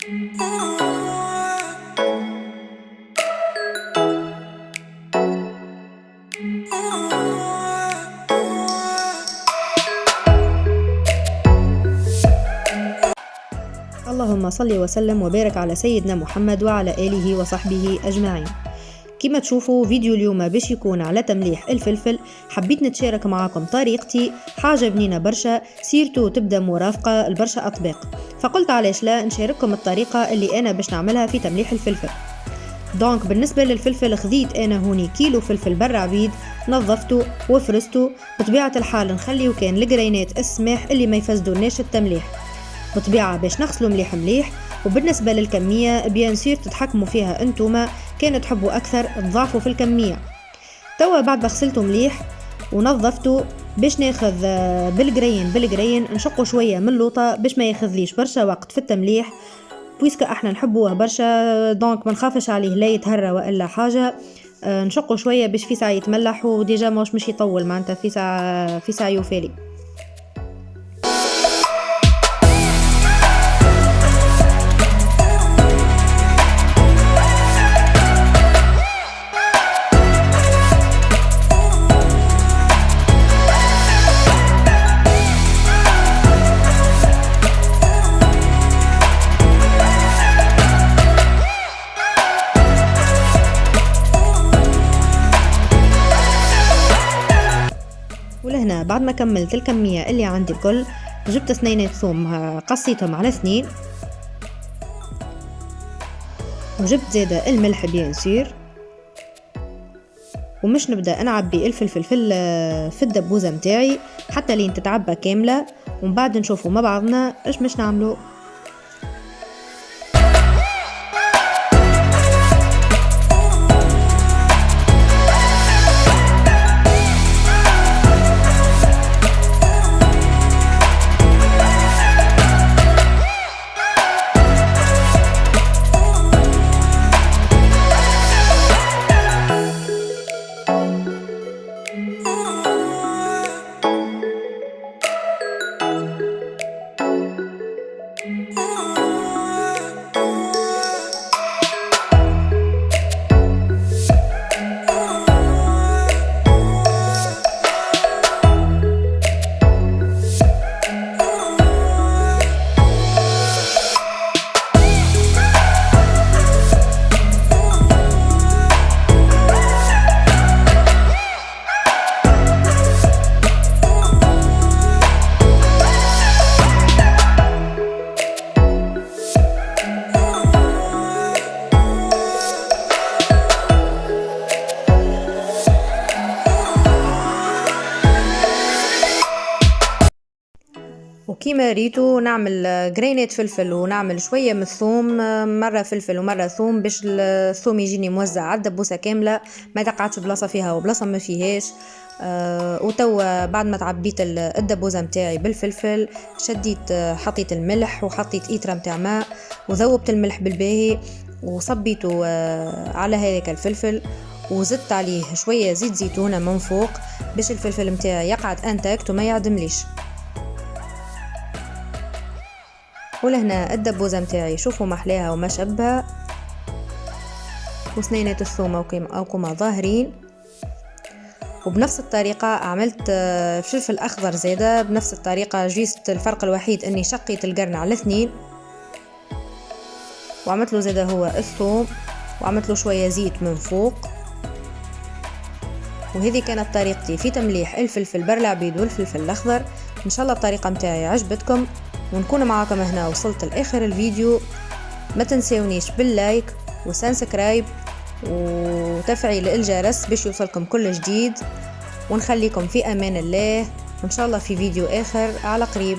اللهم صل وسلم وبارك على سيدنا محمد وعلى آله وصحبه أجمعين. كما تشوفوا فيديو اليوم باش يكون على تمليح الفلفل. حبيت نتشارك معكم طريقتي، حاجة بنينة برشا، سيرتو تبدأ مرافقة البرشا أطباق، فقلت علاش لا نشارككم الطريقة اللي أنا باش نعملها في تمليح الفلفل. دونك بالنسبة للفلفل خذيت أنا هوني كيلو فلفل برا عبيد، نظفته وفرزته. بطبيعة الحال نخليه كان الجرينات السماح اللي ما يفسدوناش التمليح بطبيعة باش نغسلوا مليح. وبالنسبة للكمية بيان سير تتحكموا فيها انتوما، كان تحبوا أكثر تضاعفوا في الكمية. توا بعد ما غسلته مليح ونظفته باش ناخذ بالجرين نشقه شوية من اللوطة باش ما ياخذليش برشا وقت في التمليح، بويسكا احنا نحبوه برشا. دونك ما نخافش عليه لا يتهرى وإلا حاجة. نشقه شوية باش في ساعة يتملح، وديجا مش يطول معناتها في ساعة يوفالي. ولهنا بعد ما كملت الكمية اللي عندي الكل، جبت 2 ثوم قصيتهم على 2، وجبت زيادة الملح بيان سير، ومش نبدأ نعبي الفلفل في الدبوزة متاعي حتى لين تتعبى كاملة، ومن بعد نشوفوا مع بعضنا ايش مش نعملو. وكيما ريتو نعمل جرينات فلفل ونعمل شوية من الثوم، مرة فلفل ومرة ثوم، باش الثوم يجيني موزع على الدبوسة كاملة، ما تقعدش بلاصة فيها وبلاصة ما فيهاش. وتوا بعد ما تعبيت الدبوزة متاعي بالفلفل، شديت حطيت الملح وحطيت إيترا متاع ماء وذوبت الملح بالباهي وصبيته على هذاك الفلفل، وزدت عليه شوية زيت زيتونة من فوق باش الفلفل متاعي يقعد انتاكت وما يعدمليش. ولهنا الدبوزة متاعي شوفوا محلاها وما شبها، وسنينات الثوم أوكما ظاهرين. وبنفس الطريقة عملت فلفل أخضر زيادة بنفس الطريقة، جيست الفرق الوحيد أني شقيت القرن على 2، وعملت له زيادة هو الثوم، وعملت له شوية زيت من فوق. وهذه كانت طريقتي في تمليح الفلفل برلعبيد والفلفل الأخضر. إن شاء الله الطريقة متاعي عجبتكم ونكون معاكم هنا وصلت لآخر الفيديو. ما تنسونيش باللايك وسبسكرايب وتفعيل الجرس باش يوصلكم كل جديد، ونخليكم في أمان الله، وإن شاء الله في فيديو آخر على قريب.